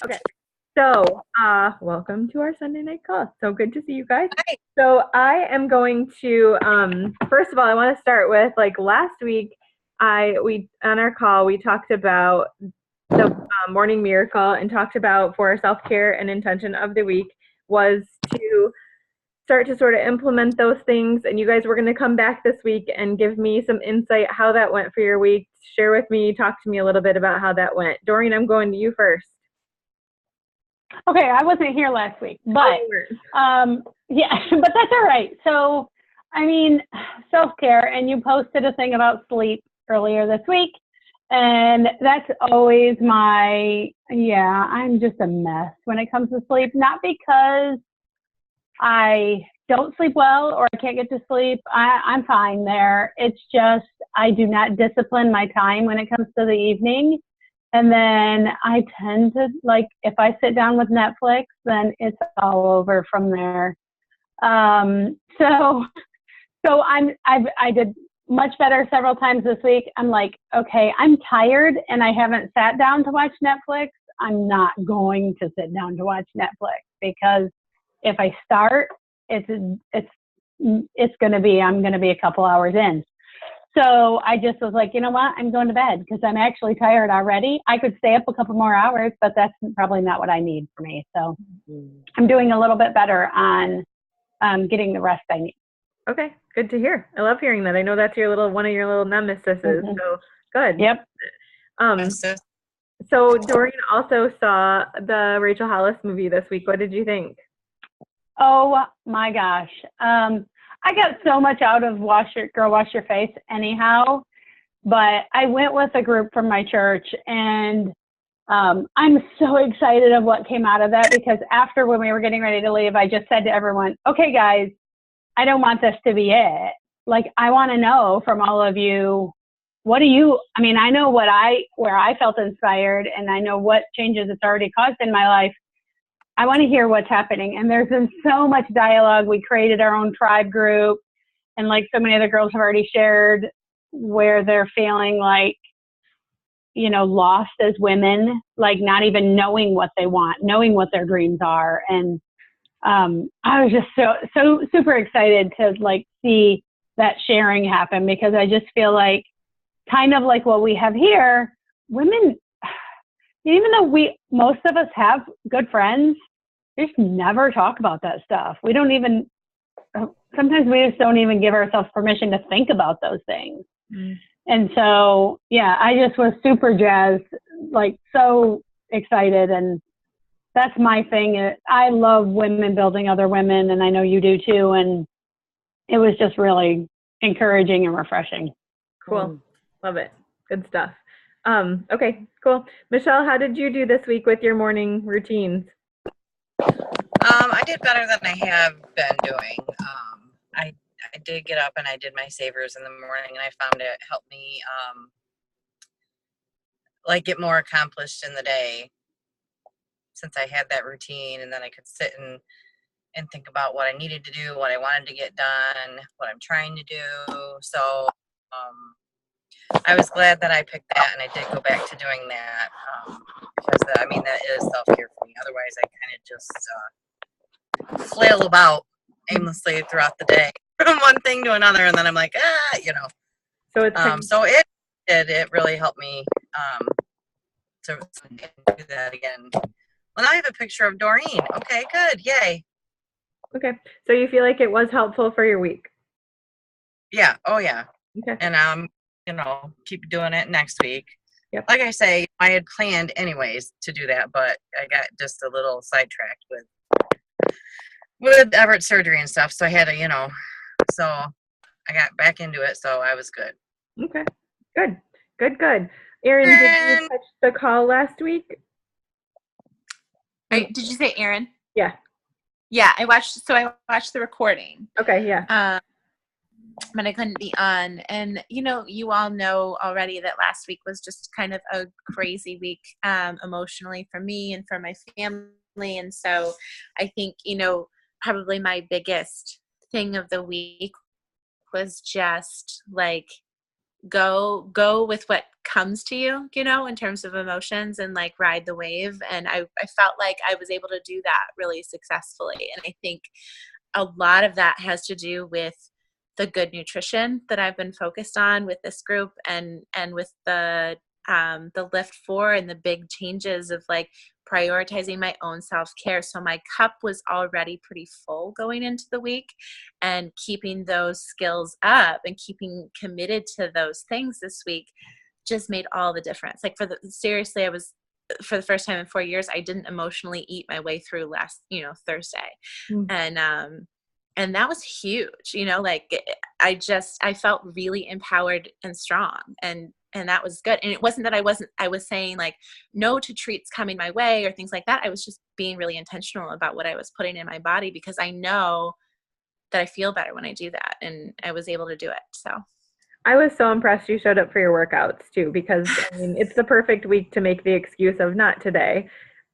Okay. So, welcome to our Sunday night call. So good to see you guys. Hi. So I am going to, first of all, I want to start with like last week. We on our call we talked about the morning miracle and talked about for our self care and intention of the week was to start to sort of implement those things. And you guys were going to come back this week and give me some insight how that went for your week. Share with me, talk to me a little bit about how that went. Doreen, I'm going to you first. Okay, I wasn't here last week, but yeah, but that's all right. So, I mean, self-care, and you posted a thing about sleep earlier this week, and that's always yeah, I'm just a mess when it comes to sleep, not because I don't sleep well or I can't get to sleep. I'm fine there. It's just I do not discipline my time when it comes to the evening. And then I tend to like, if I sit down with Netflix, then it's all over from there. So, I did much better several times this week. I'm like, okay, I'm tired and I haven't sat down to watch Netflix. I'm not going to sit down to watch Netflix because if I start, it's, I'm going to be a couple hours in. So I just was like, you know what? I'm going to bed because I'm actually tired already. I could stay up a couple more hours, but that's probably not what I need for me. So I'm doing a little bit better on getting the rest I need. Okay, good to hear. I love hearing that. I know that's one of your little nemesis. Mm-hmm. So good. Yep. Um, so Doreen also saw the Rachel Hollis movie this week. What did you think? Oh my gosh. I got so much out of Girl Wash Your Face anyhow, but I went with a group from my church and I'm so excited of what came out of that because after when we were getting ready to leave, I just said to everyone, okay, guys, I don't want this to be it. Like, I want to know from all of you, I know where I felt inspired and I know what changes it's already caused in my life. I want to hear what's happening. And there's been so much dialogue. We created our own tribe group. And like so many other girls have already shared where they're feeling like, lost as women, like not even knowing what they want, knowing what their dreams are. And I was just so super excited to like see that sharing happen because I just feel like kind of like what we have here, women, even though most of us have good friends, we just never talk about that stuff. We don't even, sometimes we just don't even give ourselves permission to think about those things. Mm. And so, yeah, I just was super jazzed, like so excited. And that's my thing. I love women building other women, and I know you do too. And it was just really encouraging and refreshing. Cool. Love it. Good stuff. Okay, cool. Michelle, how did you do this week with your morning routines? I did better than I have been doing. I did get up and I did my savers in the morning, and I found it helped me like get more accomplished in the day since I had that routine, and then I could sit and think about what I needed to do, what I wanted to get done, what I'm trying to do. So I was glad that I picked that, and I did go back to doing that because that is self-care for me. Otherwise, I kind of just flail about aimlessly throughout the day from one thing to another, and then I'm like, So it's so it really helped me to do that again. Well, now I have a picture of Doreen. Okay, good, yay. Okay, so you feel like it was helpful for your week? Yeah. Oh yeah. Okay. And keep doing it next week. Yep. Like I say, I had planned anyways to do that, but I got just a little sidetracked with Everett surgery and stuff. So I had to, so I got back into it. So I was good. Okay. Good. Erin, did you catch the call last week? Did you say Erin? Yeah. Yeah, I watched the recording. Okay, yeah. But I couldn't be on. And, you all know already that last week was just kind of a crazy week emotionally for me and for my family. And so I think, probably my biggest thing of the week was just like go with what comes to you, you know, in terms of emotions, and like ride the wave. And I felt like I was able to do that really successfully. And I think a lot of that has to do with the good nutrition that I've been focused on with this group, and with the Lift 4 and the big changes of like prioritizing my own self-care. So my cup was already pretty full going into the week, and keeping those skills up and keeping committed to those things this week just made all the difference. Like seriously, I was, for the first time in 4 years, I didn't emotionally eat my way through last, Thursday. And that was huge, like I felt really empowered and strong, and that was good. And it wasn't that I was saying like no to treats coming my way or things like that. I was just being really intentional about what I was putting in my body, because I know that I feel better when I do that. And I was able to do it. So I was so impressed you showed up for your workouts too, because I mean, it's the perfect week to make the excuse of not today.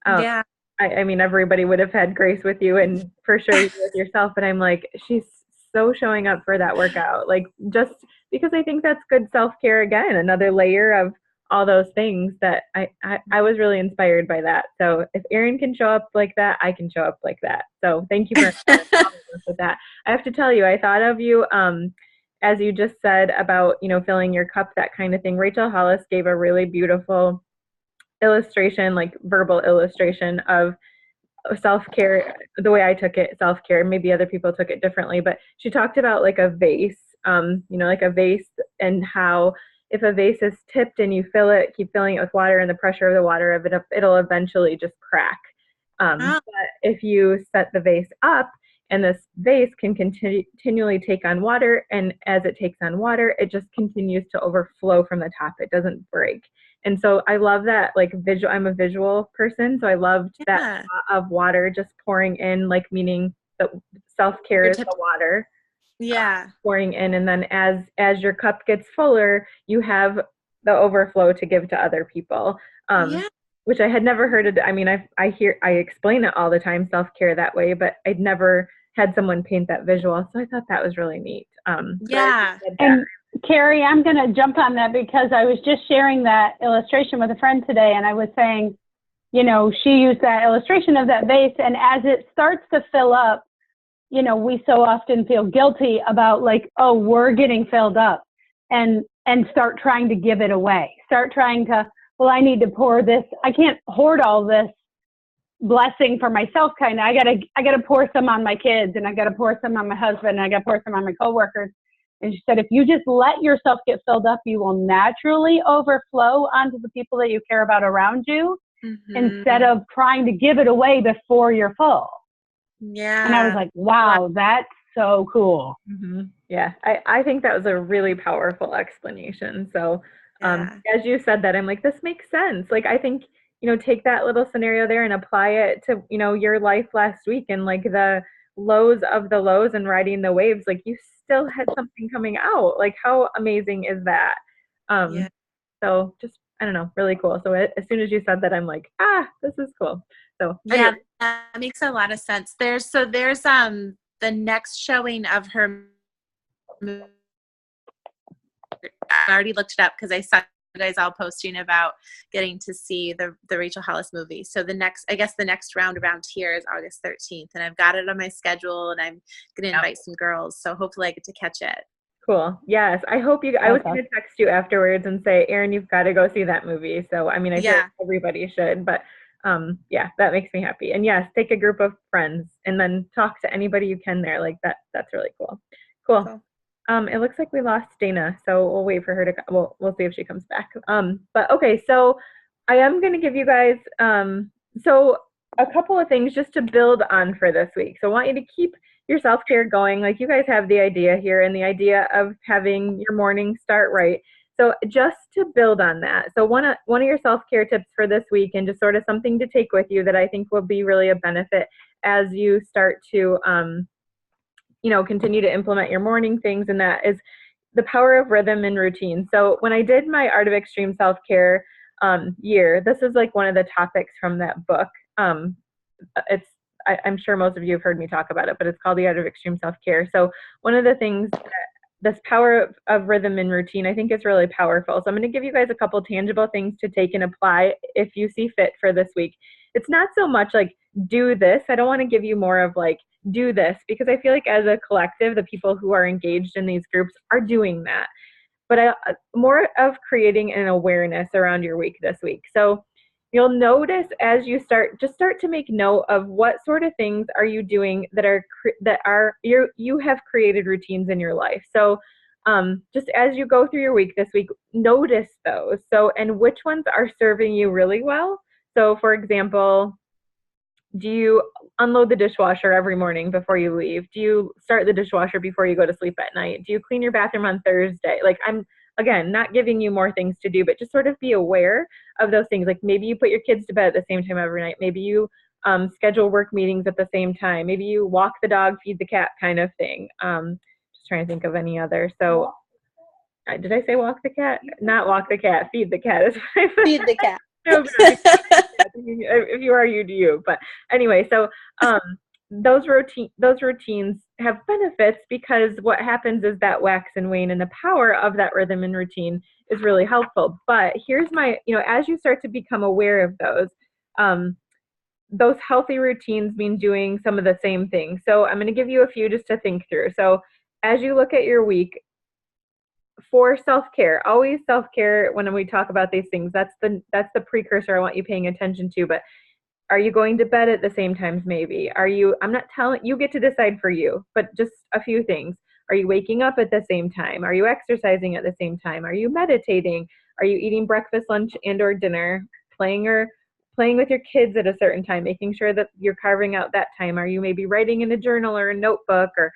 yeah. I mean, everybody would have had grace with you, and for sure you with yourself, but I'm like, she's so showing up for that workout. Like, just because I think that's good self-care again, another layer of all those things that I was really inspired by that. So if Erin can show up like that, I can show up like that. So thank you for with that. I have to tell you, I thought of you, as you just said about, filling your cup, that kind of thing. Rachel Hollis gave a really beautiful illustration, like verbal illustration of self-care, the way I took it, self-care. Maybe other people took it differently, but she talked about like a vase, like a vase, and how if a vase is tipped and you fill it, keep filling it with water, and the pressure of the water of it, it'll eventually just crack. But if you set the vase up, and this vase can continually take on water, and as it takes on water, it just continues to overflow from the top. It doesn't break. And so I love that, like, visual. I'm a visual person, so I loved that thought of water just pouring in, like, meaning that self-care is the water. Pouring in, and then as your cup gets fuller, you have the overflow to give to other people. Which I had never heard of. I mean, I explain it all the time, self-care that way, but I'd never had someone paint that visual. So I thought that was really neat. And Carrie, I'm going to jump on that, because I was just sharing that illustration with a friend today, and I was saying, she used that illustration of that vase, and as it starts to fill up, we so often feel guilty about like, oh, we're getting filled up, and start trying to give it away. Start trying to, well, I need to pour this. I can't hoard all this blessing for myself. Kind of, I gotta pour some on my kids, and I gotta pour some on my husband, and I gotta pour some on my coworkers. And she said, if you just let yourself get filled up, you will naturally overflow onto the people that you care about around you, instead of trying to give it away before you're full. Yeah. And I was like, wow, that's so cool. Yeah, I think that was a really powerful explanation. So as you said that, I'm like, this makes sense. Like, I think, take that little scenario there and apply it to, your life last week, and like the lows of the lows and riding the waves. Like, you still had something coming out. Like, how amazing is that? So just, I don't know, really cool. So as soon as you said that, I'm like, this is cool. So yeah, that makes a lot of sense. There's the next showing of her movie. I already looked it up because I saw you guys all posting about getting to see the Rachel Hollis movie. So the next round around here is August 13th, and I've got it on my schedule, and I'm going to invite some girls. So hopefully I get to catch it. Cool. Yes. I hope you, I was going to text you afterwards and say, Erin, you've got to go see that movie. So, I mean, I think everybody should, but that makes me happy. And yes, take a group of friends and then talk to anybody you can there. Like that's really cool. Cool. It looks like we lost Dana, so we'll wait for her to, we'll see if she comes back. But okay, so I am going to give you guys, so a couple of things just to build on for this week. So I want you to keep your self-care going. Like, you guys have the idea here, and the idea of having your morning start right. So just to build on that, so one of your self-care tips for this week, and just sort of something to take with you that I think will be really a benefit as you start to, continue to implement your morning things, and that is the power of rhythm and routine. So when I did my Art of Extreme Self-Care year, this is like one of the topics from that book. I'm sure most of you have heard me talk about it, but it's called The Art of Extreme Self-Care. So one of the things that this power of rhythm and routine, I think is really powerful. So I'm going to give you guys a couple tangible things to take and apply if you see fit for this week. It's not so much like do this. I don't want to give you more of like do this, because I feel like as a collective, the people who are engaged in these groups are doing that. But more of creating an awareness around your week this week. So you'll notice as you start to make note of what sort of things are you doing that are you have created routines in your life. So just as you go through your week this week, notice those. So, and which ones are serving you really well. So for example, do you unload the dishwasher every morning before you leave? Do you start the dishwasher before you go to sleep at night? Do you clean your bathroom on Thursday? Like, I'm, again, not giving you more things to do, but just sort of be aware of those things. Like maybe you put your kids to bed at the same time every night. Maybe you schedule work meetings at the same time. Maybe you walk the dog, feed the cat kind of thing. Just trying to think of any other. So did I say walk the cat? Not walk the cat, feed the cat. Feed the cat. If you are, you do you. But anyway, so those routines have benefits, because what happens is that wax and wane, and the power of that rhythm and routine is really helpful. But here's my, as you start to become aware of those healthy routines mean doing some of the same things. So I'm going to give you a few just to think through. So as you look at your week, for self-care, always self-care when we talk about these things, that's the precursor I want you paying attention to. But are you going to bed at the same times? Maybe. I'm not telling you, get to decide for you, but just a few things. Are you waking up at the same time? Are you exercising at the same time? Are you meditating? Are you eating breakfast, lunch, and or dinner? Playing with your kids at a certain time, making sure that you're carving out that time. Are you maybe writing in a journal or a notebook, or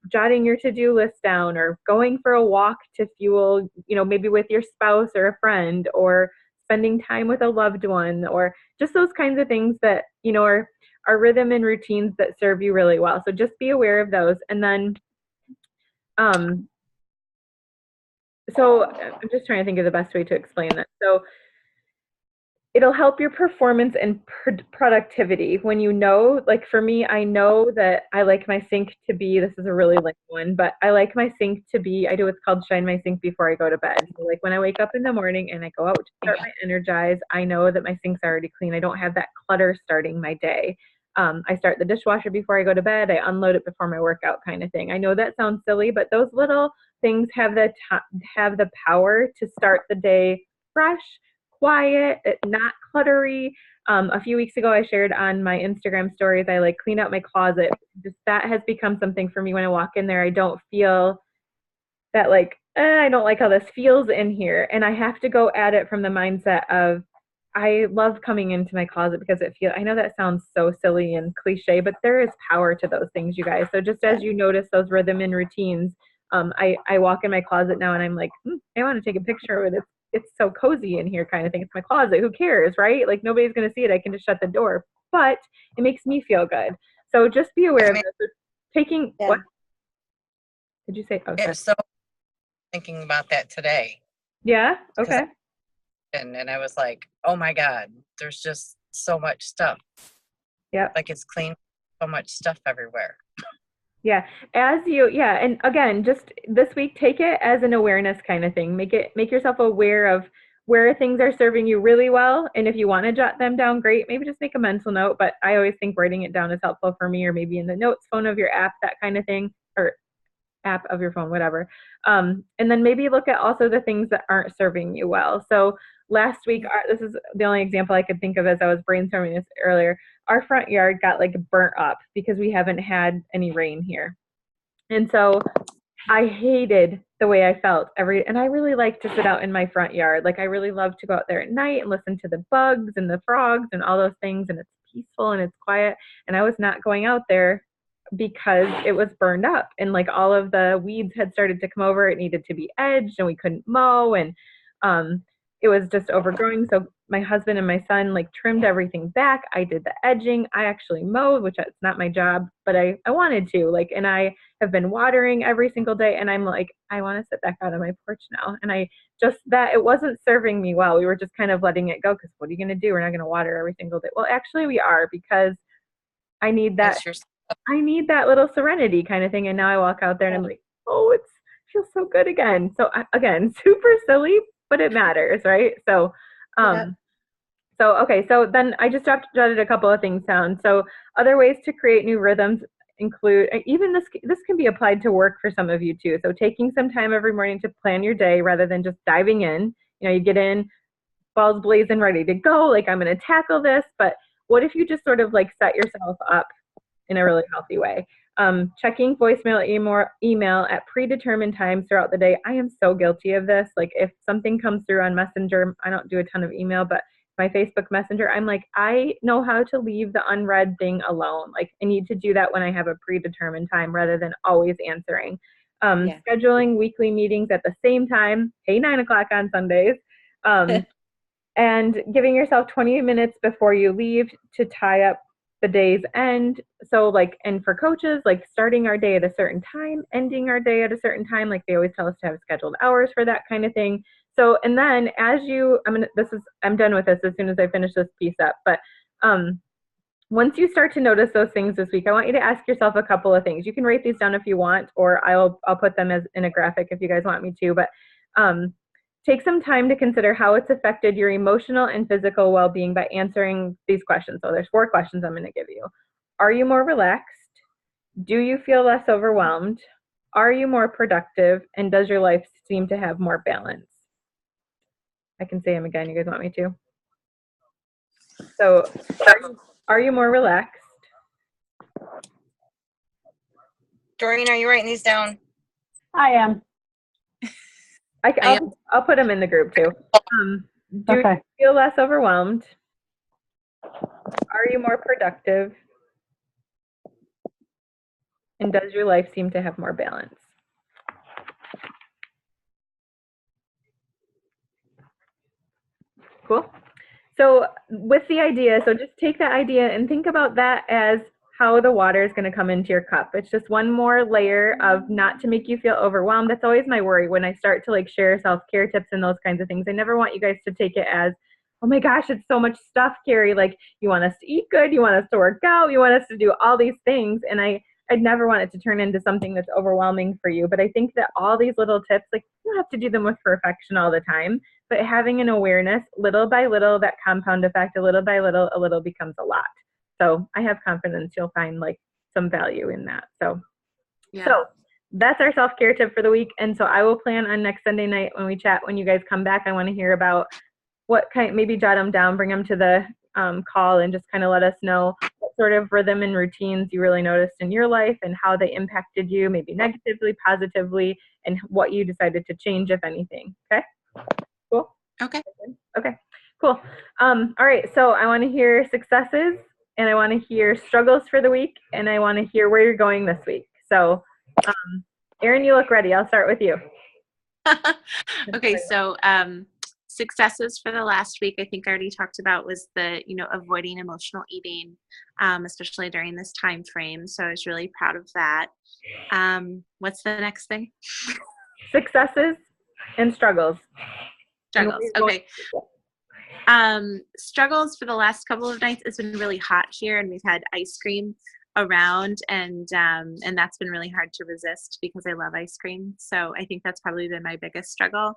jotting your to-do list down, or going for a walk to fuel, maybe with your spouse or a friend, or spending time with a loved one, or just those kinds of things that, are rhythm and routines that serve you really well. So just be aware of those. And then, so I'm just trying to think of the best way to explain that. So it'll help your performance and productivity when like for me, I know that I like my sink to be, this is a really lame one, but I like my sink to be, I do what's called shine my sink before I go to bed. So like when I wake up in the morning and I go out to start my Energize, I know that my sink's already clean. I don't have that clutter starting my day. I start the dishwasher before I go to bed. I unload it before my workout kind of thing. I know that sounds silly, but those little things have the power to start the day fresh, quiet, not cluttery. A few weeks ago, I shared on my Instagram stories, I like clean out my closet. Just that has become something for me. When I walk in there, I don't feel that like, I don't like how this feels in here. And I have to go at it from the mindset of, I love coming into my closet because I know that sounds so silly and cliche, but there is power to those things, you guys. So just as you notice those rhythm and routines, I walk in my closet now and I'm like, I want to take a picture of it. It's so cozy in here kind of thing. It's my closet. Who cares, right? Like nobody's going to see it. I can just shut the door, but it makes me feel good. So just be aware of this. What did you say? Oh, sorry. So thinking about that today. Yeah. Okay. And I was like, oh my God, there's just so much stuff. Yeah. Like it's clean, so much stuff everywhere. Yeah. And again, just this week, take it as an awareness kind of thing. Make yourself aware of where things are serving you really well. And if you want to jot them down, great. Maybe just make a mental note, but I always think writing it down is helpful for me, or maybe in the notes phone of your app, that kind of thing, or app of your phone, whatever. And then maybe look at also the things that aren't serving you well. So last week, this is the only example I could think of as I was brainstorming this earlier. Our front yard got like burnt up because we haven't had any rain here. And so I hated the way I felt and I really like to sit out in my front yard. Like I really love to go out there at night and listen to the bugs and the frogs and all those things. And it's peaceful and it's quiet. And I was not going out there because it was burned up and like all of the weeds had started to come over. It needed to be edged and we couldn't mow, and it was just overgrowing. So my husband and my son like trimmed everything back. I did the edging. I actually mowed, which it's not my job, but I wanted to, like, and I have been watering every single day. And I'm like, I want to sit back out on my porch now. And it wasn't serving me well. We were just kind of letting it go because what are you going to do? We're not going to water every single day. Well, actually we are, because I need that little serenity kind of thing. And now I walk out there and I'm like, oh, it's feel so good again. So again, super silly, but it matters, right? So, Yep. okay, so then I just jotted a couple of things down. So other ways to create new rhythms include, even this can be applied to work for some of you too. So taking some time every morning to plan your day rather than just diving in. You get in, balls blazing, ready to go, like I'm going to tackle this. But what if you just sort of like set yourself up in a really healthy way? Checking voicemail, email at predetermined times throughout the day. I am so guilty of this. Like if something comes through on Messenger, I don't do a ton of email, but my Facebook Messenger, I'm like, I know how to leave the unread thing alone. Like I need to do that when I have a predetermined time rather than always answering. Scheduling weekly meetings at the same time, 9 o'clock on Sundays. And giving yourself 20 minutes before you leave to tie up the day's end. So and for coaches, like starting our day at a certain time, ending our day at a certain time, like they always tell us to have scheduled hours for that kind of thing. So, and then I'm done with this as soon as I finish this piece up, but once you start to notice those things this week, I want you to ask yourself a couple of things. You can write these down if you want, or I'll put them as in a graphic if you guys want me to, but take some time to consider how it's affected your emotional and physical well-being by answering these questions. So there's 4 questions I'm going to give you. Are you more relaxed? Do you feel less overwhelmed? Are you more productive? And does your life seem to have more balance? I can say them again. You guys want me to? So are you more relaxed? Doreen, are you writing these down? I am. I'll put them in the group too. Do you feel less overwhelmed? Are you more productive? And does your life seem to have more balance? Cool. So with the idea, so just take that idea and think about that as how the water is going to come into your cup. It's just one more layer of not to make you feel overwhelmed. That's always my worry when I start to share self-care tips and those kinds of things. I never want you guys to take it as, oh my gosh, it's so much stuff, Carrie. Like you want us to eat good, you want us to work out, you want us to do all these things. And I'd never want it to turn into something that's overwhelming for you. But I think that all these little tips, you don't have to do them with perfection all the time, but having an awareness, little by little, that compound effect, a little by little, a little becomes a lot. So I have confidence you'll find some value in that. So that's our self-care tip for the week. And so I will plan on next Sunday night when we chat, when you guys come back, I want to hear about maybe jot them down, bring them to the call and just kind of let us know what sort of rhythm and routines you really noticed in your life and how they impacted you, maybe negatively, positively, and what you decided to change, if anything. Okay? Cool? Okay. Okay, cool. All right, so I want to hear successes, and I want to hear struggles for the week, and I want to hear where you're going this week. So, Erin, you look ready. I'll start with you. Okay, so successes for the last week, I think I already talked about, was the avoiding emotional eating, especially during this time frame. So I was really proud of that. What's the next thing? Successes and struggles. Struggles. Okay. Struggles for the last couple of nights. It's been really hot here, and we've had ice cream around, and that's been really hard to resist because I love ice cream. So I think that's probably been my biggest struggle.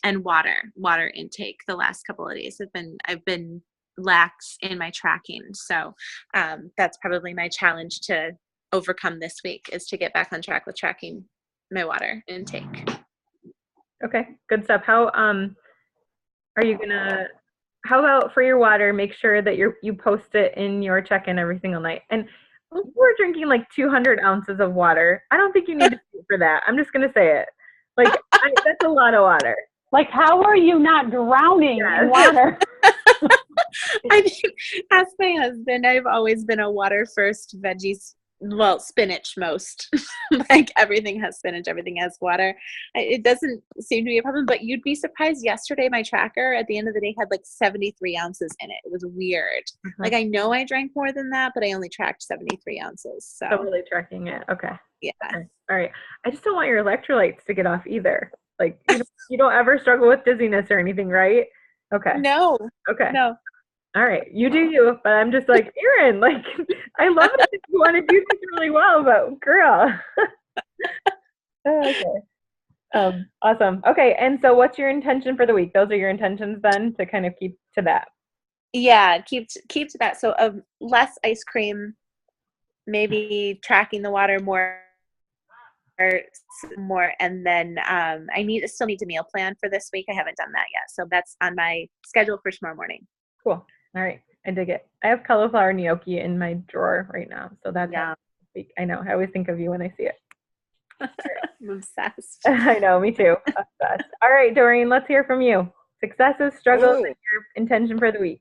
And water intake the last couple of days I've been lax in my tracking. So that's probably my challenge to overcome this week, is to get back on track with tracking my water intake. Okay, good stuff. How about for your water, make sure that you post it in your check-in every single night. And we're drinking 200 ounces of water. I don't think you need to pay for that. I'm just gonna say it. That's a lot of water. How are you not drowning in water? I think, ask my husband, I've always been a water first, veggies, spinach most. Everything has spinach, everything has water. It doesn't seem to be a problem, but you'd be surprised. Yesterday, my tracker at the end of the day had 73 ounces in it. It was weird. Mm-hmm. I know I drank more than that, but I only tracked 73 ounces. So really tracking it. Okay. Yeah. Okay. All right. I just don't want your electrolytes to get off either. You don't ever struggle with dizziness or anything, right? Okay. No. Okay. No. All right. You do you, but I'm just Erin, I love it that you want to do this really well, but girl. Oh, okay. Awesome. Okay, and so what's your intention for the week? Those are your intentions then to kind of keep to that. Yeah, keep to that. So less ice cream, maybe tracking the water more, and then I still need to meal plan for this week. I haven't done that yet, so that's on my schedule for tomorrow morning. Cool. All right. I dig it. I have cauliflower gnocchi in my drawer right now, so that's Yeah, I know. I always think of you when I see it. I'm obsessed. I know, me too. Obsessed. All right, Doreen, let's hear from you. Successes, struggles, Ooh. and your intention for the week.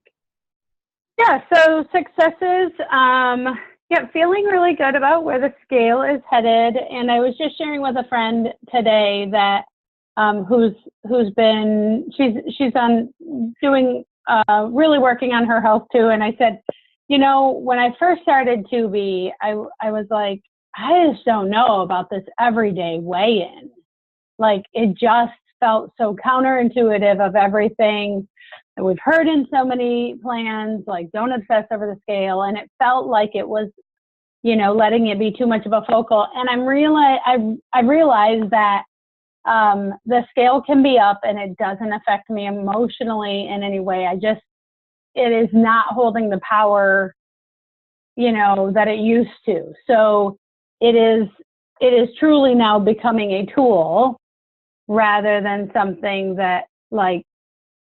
Yeah, so successes, yeah, feeling really good about where the scale is headed. And I was just sharing with a friend today that who's been she's on doing really working on her health too. And I said, you know, when I first started Tubi, I was like, I just don't know about this everyday weigh-in. Like it just felt so counterintuitive of everything that we've heard in so many plans, like don't obsess over the scale. And it felt like it was, you know, letting it be too much of a focal. And I realized that the scale can be up and it doesn't affect me emotionally in any way. It is not holding the power, you know, that it used to. So it is truly now becoming a tool rather than something that like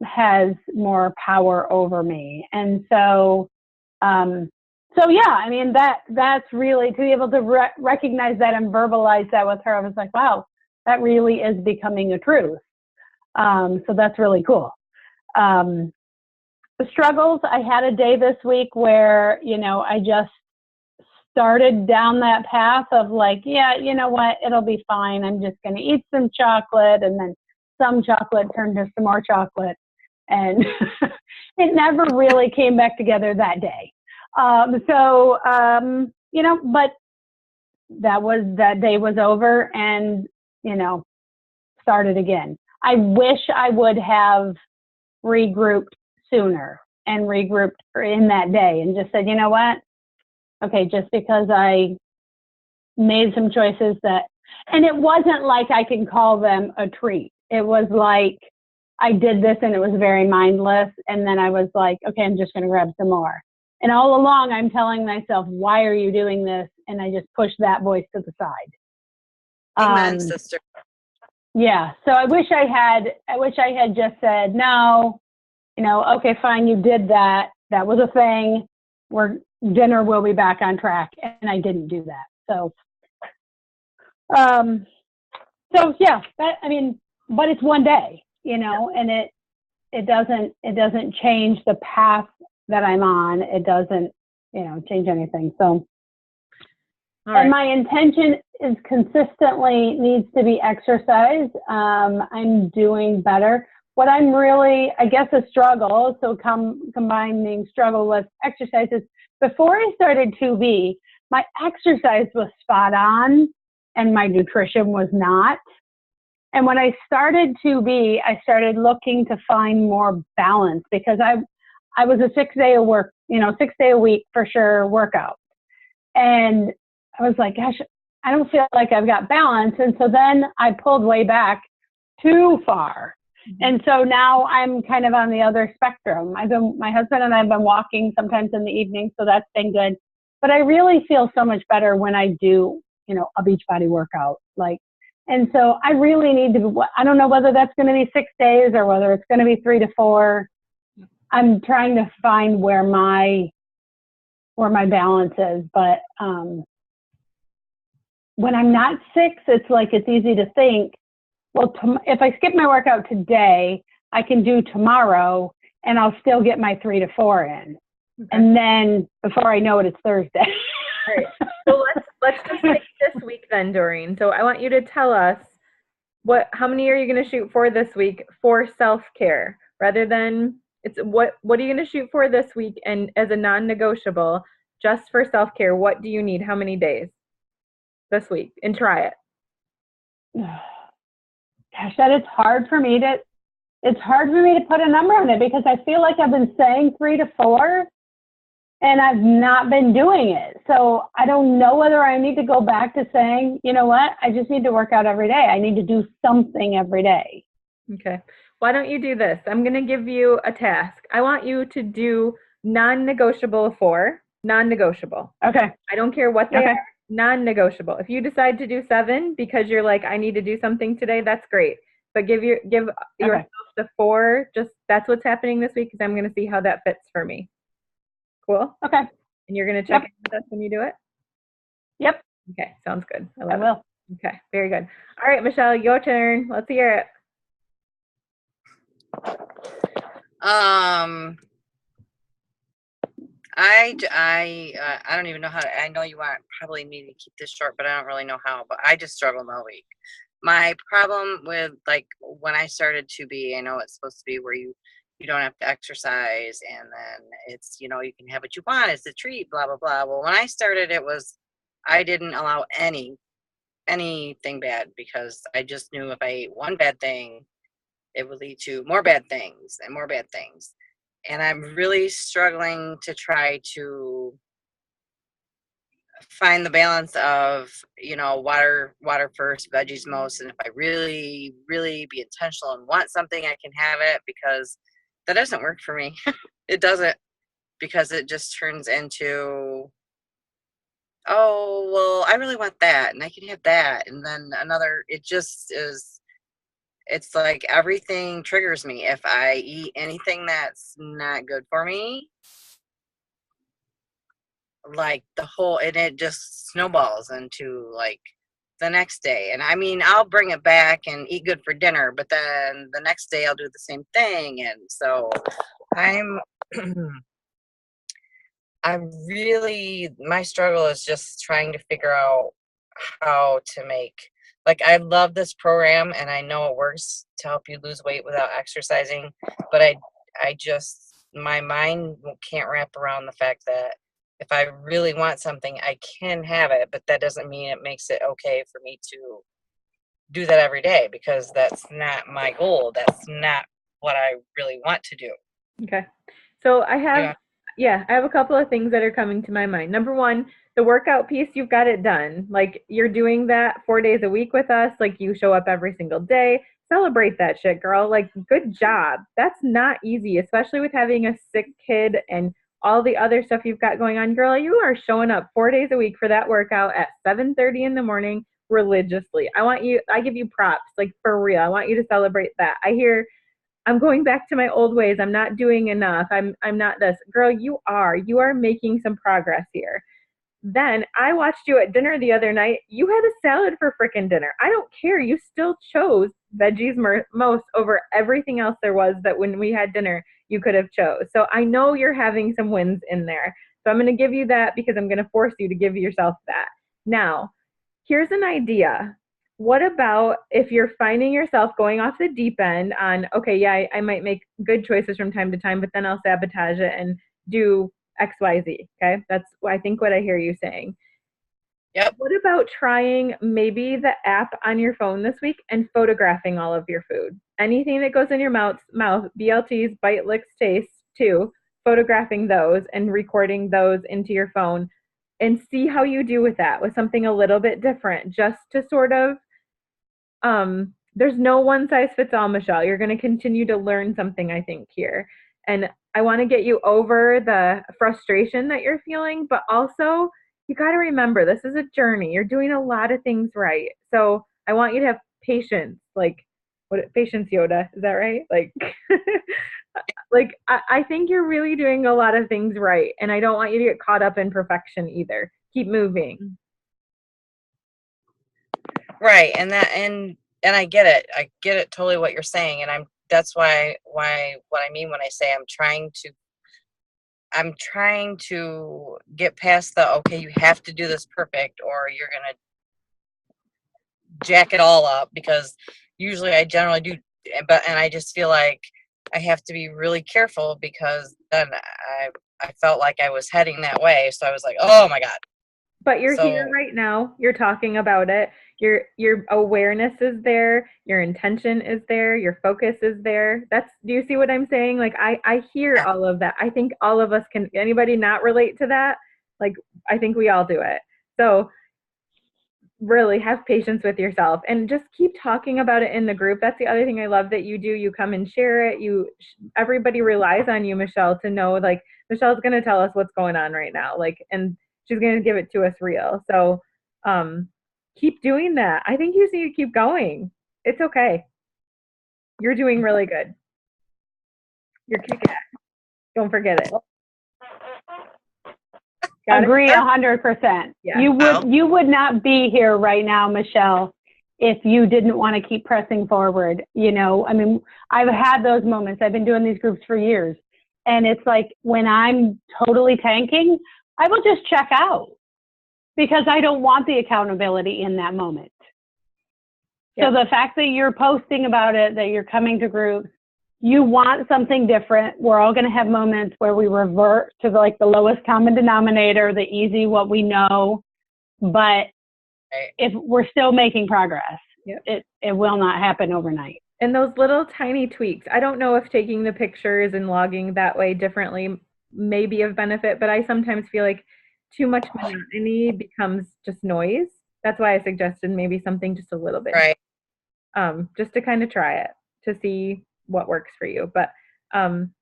has more power over me. And so, yeah, I mean, that's really to be able to recognize that and verbalize that with her. I was like, wow, that really is becoming a truth. So that's really cool. The struggles, I had a day this week where, you know, I just started down that path of like, yeah, you know what, it'll be fine. I'm just going to eat some chocolate, and then some chocolate turned to some more chocolate. And it never really came back together that day. You know, but that day was over and, you know, started again. I wish I would have regrouped sooner and regrouped in that day and just said, you know what? Okay, just because I made some choices and it wasn't like I can call them a treat. It was like I did this and it was very mindless. And then I was like, okay, I'm just going to grab some more. And all along I'm telling myself, why are you doing this? And I just pushed that voice to the side. Amen, sister. Yeah. So I wish I had just said, no, you know, okay, fine. You did that. That was a thing. Dinner will be back on track. And I didn't do that. So yeah, but it's one day, you know, and it doesn't change the path that I'm on. It doesn't, you know, change anything. So, and my intention is consistently needs to be exercise. I'm doing better. What I'm really, I guess, a struggle, so combining struggle with exercises. Before I started 2B, my exercise was spot on and my nutrition was not. And when I started 2B, I started looking to find more balance because I was a 6 day a week for sure workout. And I was like, gosh, I don't feel like I've got balance. And so then I pulled way back too far. Mm-hmm. And so now I'm kind of on the other spectrum. My husband and I have been walking sometimes in the evening, so that's been good. But I really feel so much better when I do, you know, a Beachbody workout. And so I really need to, I don't know whether that's going to be 6 days or whether it's going to be 3 to 4. I'm trying to find where my balance is. But when I'm not 6, it's like it's easy to think, well, if I skip my workout today, I can do tomorrow and I'll still get my 3 to 4 in. Okay. And then before I know it, it's Thursday. All right. So let's just take this week then, Doreen. So I want you to tell us how many are you going to shoot for this week for self-care rather than what are you going to shoot for this week, and as a non-negotiable just for self-care, what do you need? How many days this week? And try it. Gosh, it's hard for me to put a number on it because I feel like I've been saying 3 to 4 and I've not been doing it. So I don't know whether I need to go back to saying, you know what, I just need to work out every day. I need to do something every day. Okay. Why don't you do this? I'm going to give you a task. I want you to do non-negotiable 4, non-negotiable. Okay. I don't care what they Okay. are, non-negotiable. If you decide to do 7 because you're like, I need to do something today, that's great. But give yourself the 4. Just that's what's happening this week because I'm going to see how that fits for me. Cool? Okay. And you're going to check in with us when you do it? Yep. Okay. Sounds good. I will. Okay. Very good. All right, Michelle, your turn. Let's hear it. I don't even know how to, I know you want probably me to keep this short, but I don't really know how, but I just struggled all week. My problem with like when I started to be, I know it's supposed to be where you don't have to exercise and then it's, you can have what you want, it's a treat, blah, blah, blah. Well, when I started, I didn't allow anything bad because I just knew if I ate one bad thing, it would lead to more bad things and more bad things. And I'm really struggling to try to find the balance of, water first, veggies most. And if I really, really be intentional and want something, I can have it because that doesn't work for me. It doesn't, because it just turns into, oh, well, I really want that and I can have that. And then it just is. It's like everything triggers me. If I eat anything that's not good for me, like and it just snowballs into like the next day. And I mean, I'll bring it back and eat good for dinner, but then the next day I'll do the same thing. And so I'm my struggle is just trying to figure out how to make, like, I love this program and I know it works to help you lose weight without exercising, but I just, my mind can't wrap around the fact that if I really want something, I can have it, but that doesn't mean it makes it okay for me to do that every day because that's not my goal. That's not what I really want to do. Okay. So I have a couple of things that are coming to my mind. Number one, the workout piece, you've got it done. Like you're doing that 4 days a week with us. Like you show up every single day. Celebrate that shit, girl. Like good job. That's not easy, especially with having a sick kid and all the other stuff you've got going on. Girl, you are showing up 4 days a week for that workout at 7:30 in the morning religiously. I give you props, like for real. I want you to celebrate that. I hear I'm going back to my old ways. I'm not doing enough. I'm not this. Girl, you are making some progress here. Then I watched you at dinner the other night. You had a salad for frickin' dinner. I don't care. You still chose veggies most over everything else there was that when we had dinner, you could have chose. So I know you're having some wins in there. So I'm going to give you that because I'm going to force you to give yourself that. Now, here's an idea. What about if you're finding yourself going off the deep end on, okay, yeah, I might make good choices from time to time, but then I'll sabotage it and do XYZ, okay? That's, I think, what I hear you saying. Yep. What about trying maybe the app on your phone this week and photographing all of your food? Anything that goes in your mouth, BLTs, bite, licks, taste, too, photographing those and recording those into your phone and see how you do with that, with something a little bit different, just to sort of, there's no one size fits all, Michelle. You're going to continue to learn something, I think, here. And I want to get you over the frustration that you're feeling, but also you got to remember this is a journey. You're doing a lot of things right. So I want you to have patience, like patience, Yoda. Is that right? Like, I think you're really doing a lot of things right. And I don't want you to get caught up in perfection either. Keep moving. Right. And I get it. I get it totally what you're saying. And that's why what I mean when I say I'm trying to get past the, okay, you have to do this perfect or you're going to jack it all up, because usually I generally do. And I just feel like I have to be really careful because then I felt like I was heading that way. So I was like, oh my God. But you're here right now. You're talking about it. your awareness is there, your intention is there, your focus is there. Do you see what I'm saying? Like I hear Yeah. all of that. I think all of us can. Anybody not relate to that? Like I think we all do it. So really have patience with yourself and just keep talking about it in the group. That's the other thing I love that you do. You come and share it. Everybody relies on you, Michelle, to know like Michelle's going to tell us what's going on right now. Like, and she's going to give it to us real. So, keep doing that. I think you just need to keep going. It's okay. You're doing really good. You're kicking ass. Don't forget it. Got it? Agree 100%. Yeah. You would not be here right now, Michelle, if you didn't want to keep pressing forward. You know, I mean, I've had those moments. I've been doing these groups for years. And it's like when I'm totally tanking, I will just check out because I don't want the accountability in that moment. Yeah. So the fact that you're posting about it, that you're coming to groups, you want something different. We're all going to have moments where we revert to like the lowest common denominator, the easy, what we know. But if we're still making progress, Yep. it will not happen overnight. And those little tiny tweaks, I don't know if taking the pictures and logging that way differently may be of benefit, but I sometimes feel like too much monotony becomes just noise. That's why I suggested maybe something just a little bit. Right. Just to kind of try it to see what works for you. But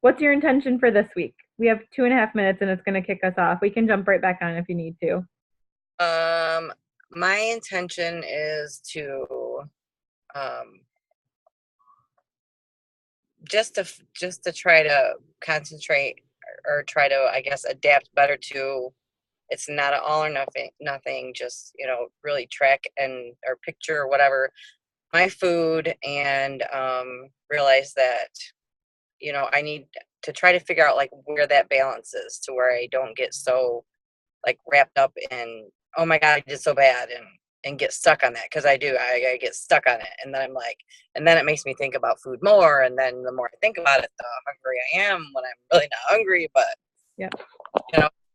what's your intention for this week? We have 2.5 minutes and it's going to kick us off. We can jump right back on if you need to. My intention is to just to try to concentrate or try to, I guess, adapt better to. It's not an all or nothing. Just really track and or picture or whatever my food and realize that I need to try to figure out like where that balance is to where I don't get so like wrapped up in, oh my God, I did so bad and get stuck on that. Cause I do, I get stuck on it. And then I'm like, and then it makes me think about food more. And then the more I think about it, the hungry I am when I'm really not hungry, but yeah,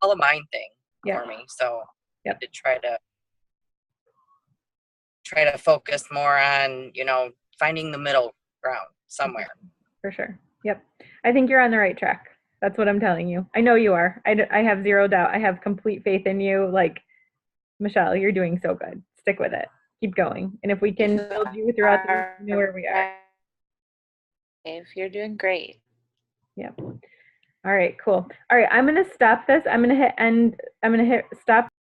all a mind thing yeah. for me. So Yep. I did try to focus more on, finding the middle ground somewhere. For sure. Yep. I think you're on the right track. That's what I'm telling you. I know you are. I have zero doubt. I have complete faith in you. Like, Michelle, you're doing so good. Stick with it. Keep going. And if we can build you throughout the week, you know where we are. If you're doing great. Yep. All right, cool. All right, I'm going to stop this. I'm going to hit stop